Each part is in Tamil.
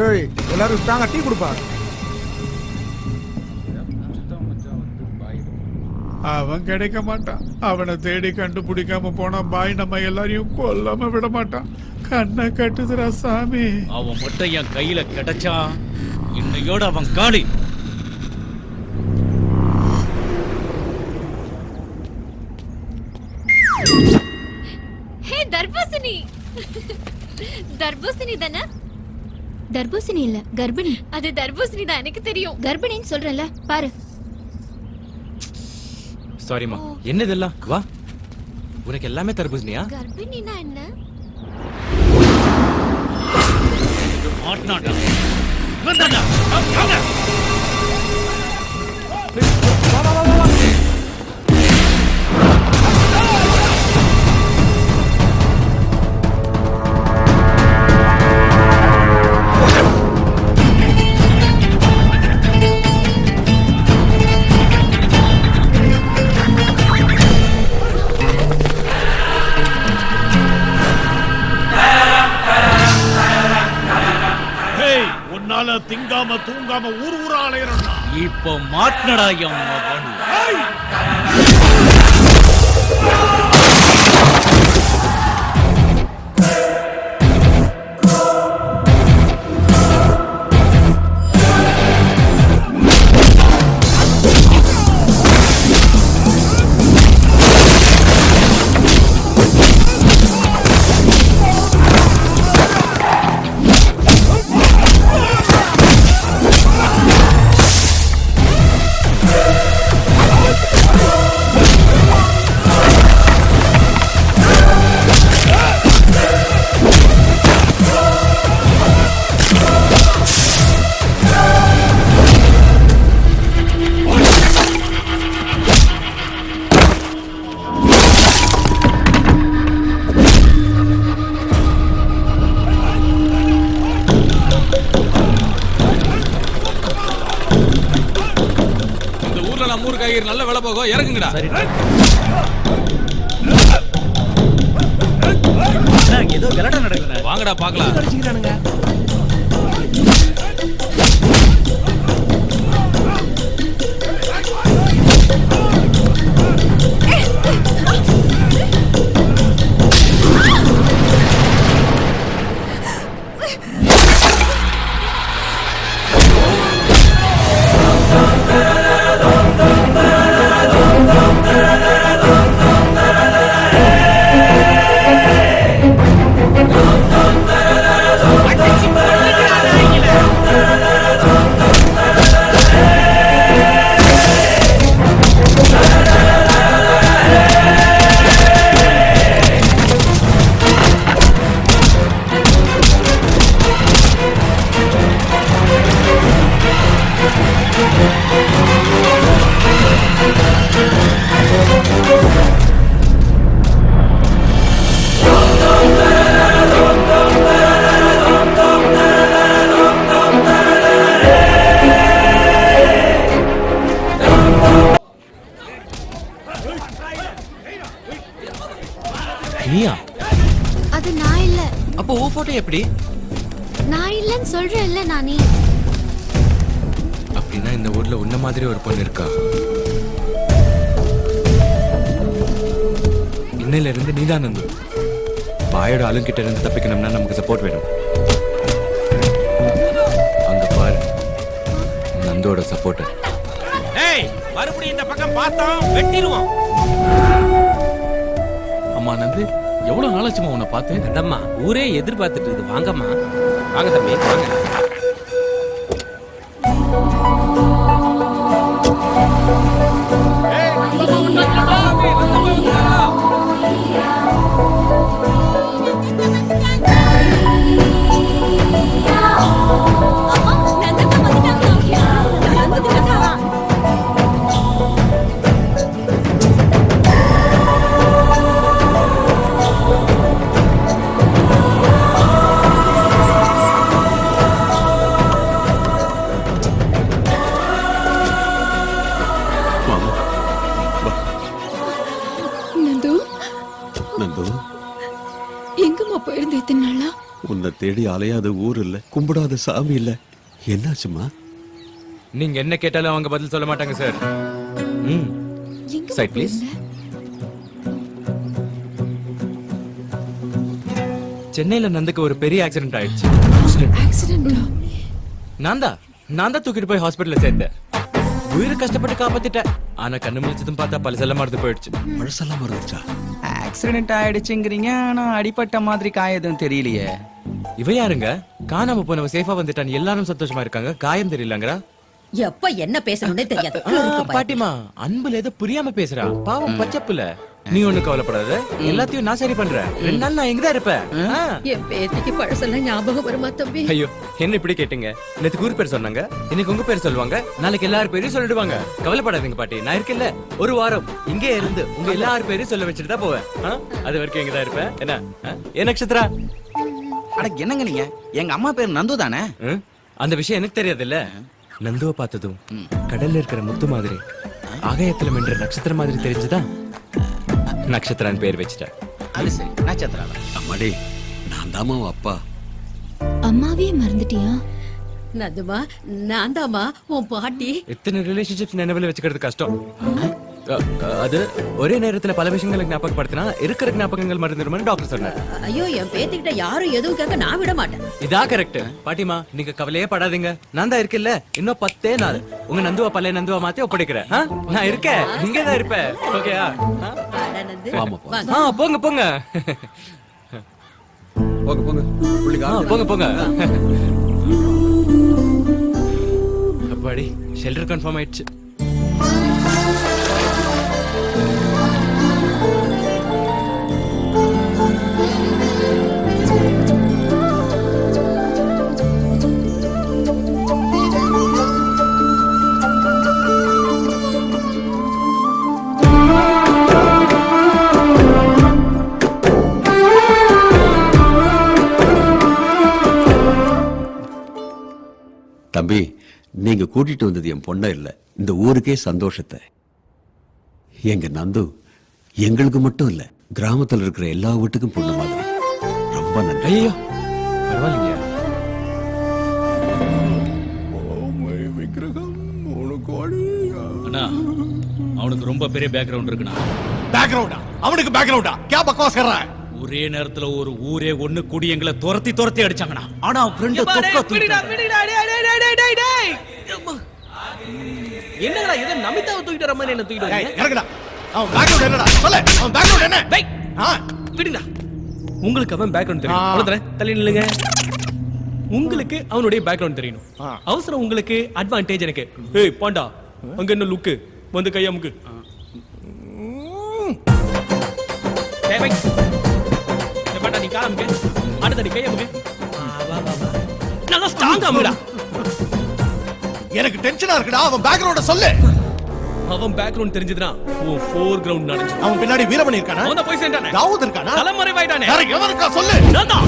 ஏய் எல்லாரும் ஸ்ட்ராங்கா டீ கொடுப்பா. அவன் கிடைக்க மாட்டான். அவனை தேடி கண்டுபிடிக்காம போனா பாய் நம்ம எல்லாரையும் கொல்லாம விட மாட்டான். கண்ணை கட்டுதுரா சாமி. அவன் மட்டும் என் கையில கிடைச்சா இன்னையோட அவன் காலி. ஹே தர்பூசணி. தர்பூசணி தானே? தர்பூசணி இல்ல, கர்ப்பிணி. அது தர்பூசணி தான், எனக்கு தெரியும். கர்ப்பிணின்னு சொல்றேன்ல, பாரு. சாரிமா, என்ன இதெல்லாம்? வா, உனக்கு எல்லாமே தர்பூசணியா? கர்ப்பிணினா என்ன? மாட்னாடா வந்தாடா. வாங்க வா வா வா வா. திங்காம தூங்காம ஊர் ஊரா அலையறா. இப்ப மாட்னடா என் மகன். நல்ல வேலை போகும், இறங்குங்கடா. ஏதோ கலடா நடக்குது. வாங்கடா பாக்கலாம். அது நான் இல்ல. அப்போ ஓ போட்டோ எப்படி? நான் இல்லன்னு சொல்றேன்ல நானே. அப்படின்னா இந்த ஊர்ல உன்ன மாதிரி ஒரு பொண்ணு இருக்கா? இன்னையில இருந்து நீதான் நந்து. பாயோட ஆளுங்கிட்ட இருந்து தப்பிக்கணும்னா நமக்கு சப்போர்ட் வேணும். அங்க பாரு, நந்தோட சப்போர்ட். ஏய், மறுபடியும் இந்த பக்கம் பார்த்தோம் வெட்டிடுவோம். அம்மா நந்து, எவ்வளவு நாளாச்சுமா உன்னை பார்த்து? அடம்மா, ஊரே எதிர்பார்த்துட்டு இருக்குது. வாங்கம்மா. வாங்க தம்பி, வாங்க. எங்கம்மா போயிருந்த இத்தனை நாளா? உன்னை தேடி அலையாத ஊர் இல்ல, கும்பிடாத சாமி இல்ல. என்னாச்சுமா? நீங்க என்ன கேட்டாலும் அவங்க பதில் சொல்ல மாட்டாங்க சார். ம் எங்க சைட் ப்ளீஸ். சென்னையில நந்துக்கு ஒரு பெரிய ஆக்சிடென்ட் ஆயிடுச்சு. ஆக்சிடென்ட்டா? நான் தான் தூக்கிட்டு போய் ஹாஸ்பிடல்ல சேர்த்தேன். உயிரை கஷ்டப்பட்டு காப்பாத்திட்டேன். ஆனா கண்ணு முழிச்சதும் பார்த்தா பழசெல்லாம் மறந்து போயிடுச்சு. பழசெல்லாம் மறந்துச்சா? ஆக்சிடென்ட் ஆயிடுச்சுங்கிறீங்க, ஆனா அடிபட்ட மாதிரி காயம் தெரியலையே. இவ யாருங்க? காணாம போனவ சேஃபா வந்துட்டான், எல்லாரும் சந்தோஷமா இருக்காங்க, காயம் தெரியலங்கறா. எப்ப என்ன பேசணும்னே தெரியாது. பாட்டிமா அன்புல ஏதோ புரியாம பேசுறா. பாவம் பச்சப்புல. நீ ஒண்ணு கவலைப்படாத, எல்லாத்தையும் நான் சரி பண்றேன். 2 நாள் நான் இங்கதான் இருப்பேன். என் பேத்திக்கு பழசெல்லாம் ஞாபகம் வருமா தம்பி? ஐயோ என்ன இப்படி கேட்டீங்க? நேத்து ஊர் பேர் சொன்னாங்க, இன்னைக்கு உங்க பேர் சொல்லுவாங்க, நாளைக்கு எல்லாரும் பேரையும் சொல்லிடுவாங்க. கவலைப்படாதீங்க பாட்டி, நான் இருக்கேன்ல. ஒரு வாரம் இங்கே இருந்து உங்க எல்லாரும் பேரையும் சொல்ல வச்சுட்டு தான் போவேன். அது வரைக்கும் இங்கதான் இருப்பேன். என்ன ஏ நட்சத்திரா? அட என்னங்க நீங்க? எங்க அம்மா பேர் நந்து தானே? அந்த விஷயம் எனக்கு தெரியாது இல்ல. நந்துவை பார்த்ததும் கடல்ல இருக்கிற முத்து மாதிரி, ஆகாயத்துல மின்ற நட்சத்திரம் மாதிரி தெரிஞ்சுதான் நட்சத்திரான் பேர் வச்சுட்டேன். அது சரி, நட்சத்திரா. அம்மாடி, நான் தாமா அப்பா. அம்மாவே மறந்துட்டியா? நதுமா, நான் தாமா உன் பாட்டி. இத்தனை ரிலேஷன்ஷிப்ஸ் நினைவுல வச்சுக்கிறது கஷ்டம். அது ஒரே நேரத்துல பல விஷயங்களை ஞாபகப்படுத்தினா இருக்கிற ஞாபகங்கள் மறந்துடுமான்னு டாக்டர் சொன்னார். ஐயோ, என் பேத்திக்கிட்ட யாரும் எதுவும் கேட்க நான் விட மாட்டேன். இதா கரெக்ட். பாட்டிமா நீங்க கவலையே படாதீங்க, நான் தான் இருக்கேன்ல. இன்னும் 10 நாள் உங்க நந்துவா பழைய நந்துவா மாத்தி ஒப்படைக்கிறேன். நான் இருக்கேன், இங்கதான் இருப்பேன். ஓகேயா? வாடா நந்து, வாங்க. போங்க போங்க போங்க போங்க. போங்க போங்க. அப்பாடி, ஷெல்டர் கன்ஃபார்ம் ஆயிடுச்சு. தம்பி, நீங்க கூட்டிட்டு வந்தது என் பொண்ண இல்ல, இந்த ஊருக்கே சந்தோஷத்தை. எங்க நந்து எங்களுக்கு மட்டும் இல்ல, கிராமத்துல இருக்கிற எல்லா வீட்டுக்கும் பொண்ணு மாதிரி. ரொம்ப நன்றி. ஐயோ பரவாயில்லைங்க. அண்ணா, அவனுக்கு ரொம்ப பெரிய பேக்ரவுண்ட் இருக்குண்ணா. பேக்ரவுண்டா? அவனுக்கு பேக்ரவுண்டா? கே பக்கவாஸ் கர் ரहा है? ஒரே நேரத்துல ஒரு ஊரே ஒண்ணு கூடி எங்களை துரத்தி அடிச்சாங்கண்ணா. ஆனா ஃப்ரெண்ட் என்னடா இது? நமிதாவை தூக்கிட்டு வர மாதிரி என்ன தூக்கிட்டு வரீங்க? இறங்குடா. அவன் பேக்ரவுண்ட் என்னடா? சொல்லு. அவன் பேக்ரவுண்ட் என்ன? டேய், விடுடா. உங்களுக்கு அவன் பேக்ரவுண்ட் தெரியும். அவ்வளவுதானே? தள்ளி நில்லுங்க. உங்களுக்கு அவனுடைய பேக்ரவுண்ட் தெரியணும். அவசரம் உங்களுக்கு, அட்வான்டேஜ் எனக்கு. ஏய் பாண்டா, அங்க என்ன லுக்கு? வந்து கைய அமுக்கு. ஏய் பை. பாண்டா நீ கால அமுக்கு. அடுத்து நீ கைய அமுக்கு. வா வா வா. நல்லா ஸ்ட்ராங்கா அமுக்குடா. எனக்கு டென்ஷனா இருக்குடா. அவன் பேக்ரவுண்ட சொல்லு. அவன் பேக்ரவுண்ட் தெரிஞ்சதுனா ஓ ஃபோர் கிரவுண்ட் நடந்துச்சு. அவன் பின்னாடி வீரமணி இருக்கானா? அவன் போய் சேர்ந்தானே. தாவூத் இருக்கானா? தலைமறைவாயிட்டானே. வேற எவன் இருக்கா சொல்லு. நான்தா.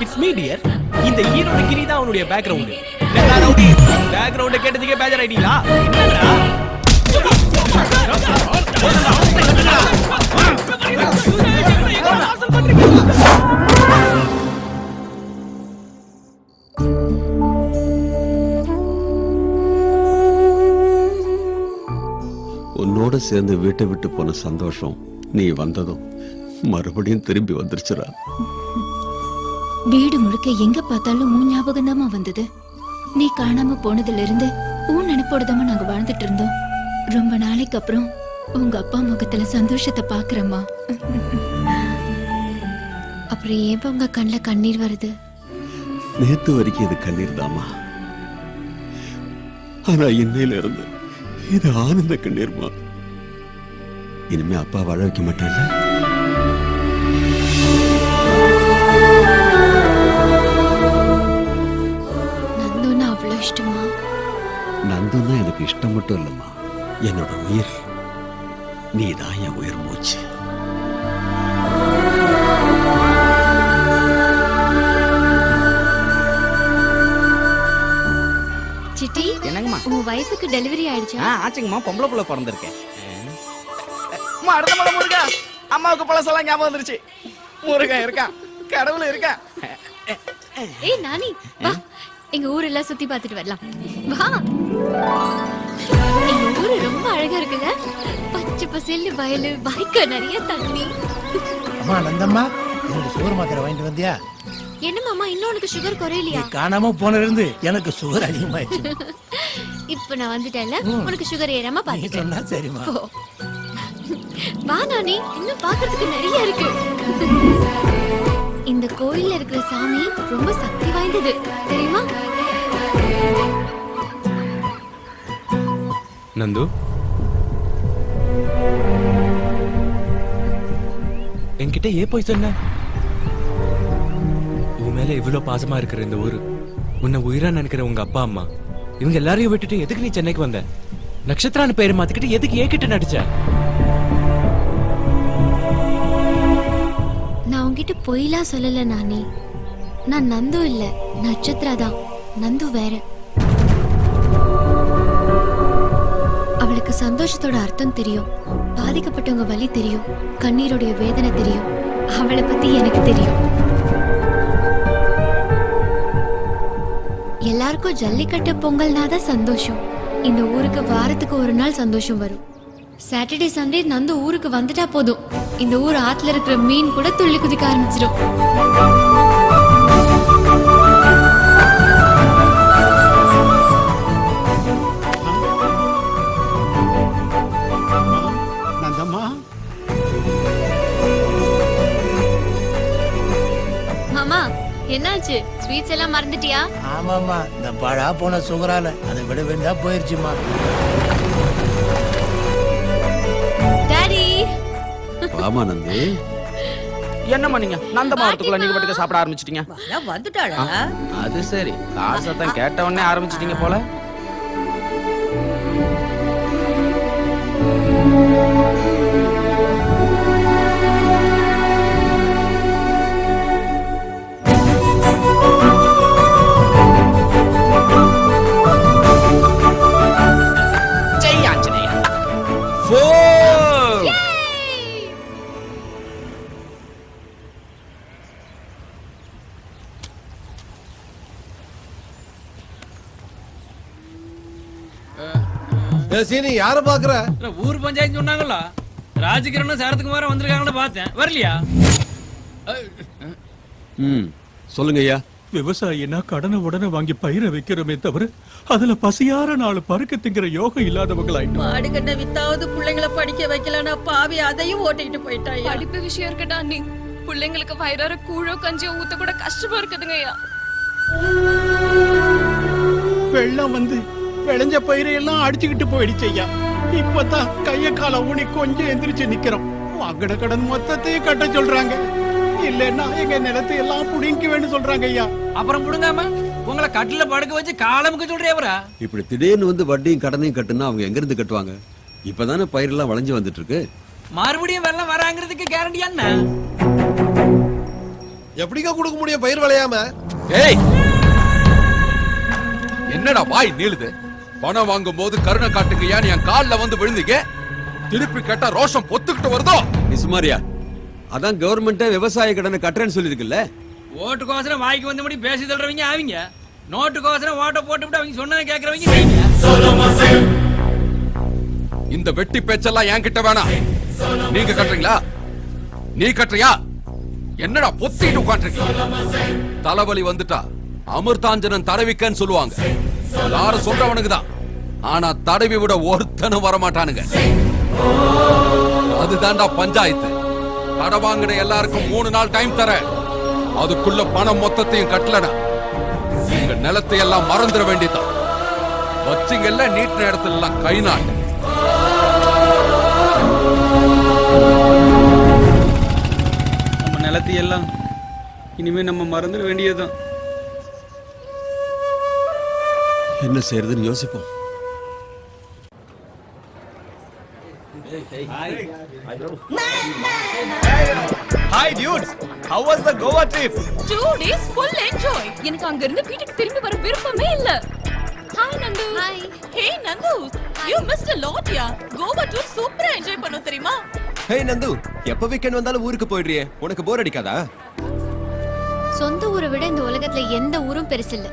It's me dear. இந்த ஈரோட கிரி தான் அவனுடைய பேக்ரவுண்ட். என்னடா ரவுடி? பேக்ரவுண்ட் கேட்டதுக்கே பேஜர் ஐடியா? என்னடா? உன்னோட சேர்ந்து வீட்டை விட்டு போன சந்தோஷம் நீ வந்ததும் மறுபடியும் திரும்பி வந்துருச்சுடா. வீடு முழுக்க எங்க பார்த்தாலும் உன் ஞாபகம் தாமா வந்தது. நீ காணாம போனதுல இருந்து உன் நினைப்போடுதாமா நாங்க வாழ்ந்துட்டு இருந்தோம். ரொம்ப நாளைக்கு அப்புறம் உங்க அப்பா முகத்துல சந்தோஷத்தை பாக்குறம்மா. அப்புறம் ஏன் உங்க கண்ணுல கண்ணீர் வருது? நேத்து வரைக்கும் இது கண்ணீர் தாமா, ஆனா இன்னையில இருந்து இது ஆனந்த கண்ணீர்மா. இனிமே அப்பா வாழ வைக்க மாட்டேன்ல. நந்துன்னா அவ்வளவு இஷ்டமா? நந்துன்னா எனக்கு இஷ்டம் மட்டும் இல்லம்மா, என்னோட உயிர். நீதான் என் உயிர் மூச்சு. சிட்டி, என்னங்கம்மா? உன் வைஃபுக்கு டெலிவரி ஆயிடுச்சா? ஆச்சுங்கம்மா, பொம்பளை புள்ள பிறந்திருக்கேன். அம்மா அடுத்த முறை முருகா, அம்மாவுக்கு பழசெல்லாம் ஞாபகம் வந்துருச்சு. முருகா இருக்கான். கடவுள் இருக்கா? ஏய் நானி வா எங்க ஊரெல்லாம் சுத்தி பார்த்துட்டு வரலாம் வா. எங்க ஊரு ரொம்ப அழகா இருக்குல்ல, பச்சை பசேல்னு வயலு, வாய்க்கா, நிறைய தண்ணி. அம்மா நந்தம்மா, எனக்கு சுகர் மாத்திரை வாங்கிட்டு வந்தியா? என்ன மாமா இன்னும் உனக்கு சுகர் குறையலையா? காணாம போனதுல இருந்து எனக்கு சுகர் அதிகமாயிடுச்சு. இப்ப நான் வந்துட்டேன்ல, உனக்கு சுகர் ஏறாம நீ பாத்துட்டேன். சொன்னா சரிம்மா. போ. வா நானி, இன்னும் பாக்குறதுக்கு நிறைய இருக்கு. இந்த கோயில்ல இருக்கிற சாமி ரொம்ப சக்தி வாய்ந்தது தெரியுமா? நந்து, என்கிட்ட ஏன் போய் சொன்ன? உன் மேல இவ்வளவு பாசமா இருக்கிற இந்த ஊரு, உன்னை உயிரா நினைக்கிற உங்க அப்பா அம்மா, இவங்க எல்லாரையும் விட்டுட்டு எதுக்கு நீ சென்னைக்கு வந்த? நட்சத்திரான்னு பேரை மாத்திக்கிட்டு எதுக்கு ஏகிட்ட நடிச்ச? நான் உன்கிட்ட பொய்லாம் சொல்லல நானி. நான் நந்து இல்ல, நட்சத்திரா தான். நந்து வேற. அவளுக்கு சந்தோஷத்தோட அர்த்தம் தெரியும், பாதிக்கப்பட்டவங்க வலி தெரியும், கண்ணீருடைய வேதனை தெரியும். அவளை பத்தி எனக்கு தெரியும். எல்லாருக்கும் ஜல்லிக்கட்டு பொங்கல்னா தான் சந்தோஷம். இந்த ஊருக்கு வாரத்துக்கு ஒரு நாள் சந்தோஷம் வரும். சாட்டர்டே சண்டே நந்து ஊருக்கு வந்துட்டா போதும், இந்த ஊர் ஆத்துல இருக்கிற மீன் கூட துள்ளி குதிக்க ஆரம்பிச்சிடும். நந்தம்மா, மாமா என்னாச்சு? ஸ்வீட்ஸ் எல்லாம் மறந்துட்டியா? ஆமாமா, இந்த பழா போன சுகரால அதை விட வேண்டா போயிருச்சுமா. டாடி ஆமா நந்து, என்னம்மா நீங்க நந்தம்மா வரத்துக்குள்ள நீங்க மட்டும் சாப்பிட ஆரம்பிச்சிட்டீங்க? வந்துட்டாளா? அது சரி, கார் சத்தம் கேட்ட உடனே ஆரம்பிச்சிட்டீங்க போல. சீனி யார பாக்குற? ஊர் பஞ்சாயத்து சொன்னாங்கல்ல, ராஜகிரனும் சரத்குமாரும் வந்திருக்காங்கன்னு பார்த்தேன். வரலையா? சொல்லுங்க ஐயா. விவசாயினா கடனை உடனே வாங்கி பயிரை வைக்கிறோமே தவிர அதுல பசியார நாலு பருக்க திங்கிற யோகம் இல்லாதவங்களாயிட்டோம். மாடு கண்ண வித்தாவது பிள்ளைங்களை படிக்க வைக்கலன்னா பாவி அதையும் ஓட்டிட்டு போயிட்டாயா. படிப்பு விஷயம் இருக்கட்டா நீ, பிள்ளைங்களுக்கு வயிறார கூழோ கஞ்சியோ ஊத்த கூட கஷ்டமா இருக்குதுங்க ஐயா. வெள்ளம் வந்து விளைஞ்ச பயிரை எல்லாம் அடிச்சுக்கிட்டு போயிடுச்சு ஐயா. இப்பதான் கைய கால ஊனி கொஞ்சம் எந்திரிச்சு நிக்கிறோம். வாங்கின கடன் மொத்தத்தையும் கட்ட சொல்றாங்க. இல்லன்னா எங்க நிலத்தை எல்லாம் புடிங்க வேணும் சொல்றாங்க ஐயா. அப்புறம் புடுங்காம உங்களை கட்டில படுக்க வச்சு காலமுக்கு சொல்றியவரா? இப்படி திடீர்னு வந்து வட்டியும் கடனையும் கட்டுனா அவங்க எங்க இருந்து கட்டுவாங்க? இப்பதானே பயிரெல்லாம் வளைஞ்சு வந்துட்டு இருக்கு. மறுபடியும் வெள்ளம் வராங்கிறதுக்கு கேரண்டி என்ன? எப்படிக்கா கொடுக்க முடியும் பயிர் விளையாம? ஏய், என்னடா வாய் நீளுது? பணம் வாங்கும் போது கருணை காட்டுங்க ஏன் என் கால்ல வந்து விழுந்தீங்க? திருப்பி கேட்டா ரோஷம் பொத்துக்கிட்டு வருதோ? நிசுமாரியா, அதான் கவர்மெண்ட் விவசாய கடனை கட்டுறேன்னு சொல்லிருக்குல்ல. ஓட்டுக்கோசரம் வாய்க்கு வந்தபடி பேசி தள்ளுறவங்க அவங்க, நோட்டுக்கோசரம் ஓட்ட போட்டுவிட்டு அவங்க சொன்னதை கேட்கறவங்க. இந்த வெட்டி பேச்செல்லாம் என்கிட்ட வேணாம். நீங்க கட்டுறீங்களா? நீ கட்டுறியா? என்னடா பொத்திட்டு உட்காந்துருக்கீங்க? தலைவலி வந்துட்டா அமிர்தாஞ்சனன் தடவிக்கன்னு சொல்லுவாங்க. எல்லாரும் சொல்றவனுக்கு தான், ஆனா தடவி விட ஒருத்தனும் வரமாட்டானுங்க. அதுதான்டா பஞ்சாயத்து. கடை வாங்கின எல்லாருக்கும் 3 நாள் டைம் தர, அதுக்குள்ள பணம் மொத்தத்தையும் கட்டலடா உங்க நிலத்தை எல்லாம் மறந்துட வேண்டியதான். வச்சிங்கல்ல நீட்டின இடத்துல எல்லாம் கை நாட்டு. நம்ம நிலத்தை எல்லாம் இனிமே நம்ம மறந்துட வேண்டியதுதான். என்ன செய்யறதுன்னு யோசிப்போம். Hi dudes, how was the Goa trip? 2 days full enjoy. எனக்கு அங்க இருந்து வீட்டுக்கு திரும்பி வர விருப்பமே இல்ல. Hi Nandu. Hi. Hey Nandu, you missed a lot yeah. Goa tour சூப்பரா என்ஜாய் பண்ணோம் தெரியுமா? Hey நந்து, எப்ப வீக்கெண்ட் வந்தாலும் ஊருக்கு போயிடுறியே, உனக்கு போர் அடிக்காதா? சொந்த ஊரை விட இந்த உலகத்துல எந்த ஊரும் பெருசில்ல.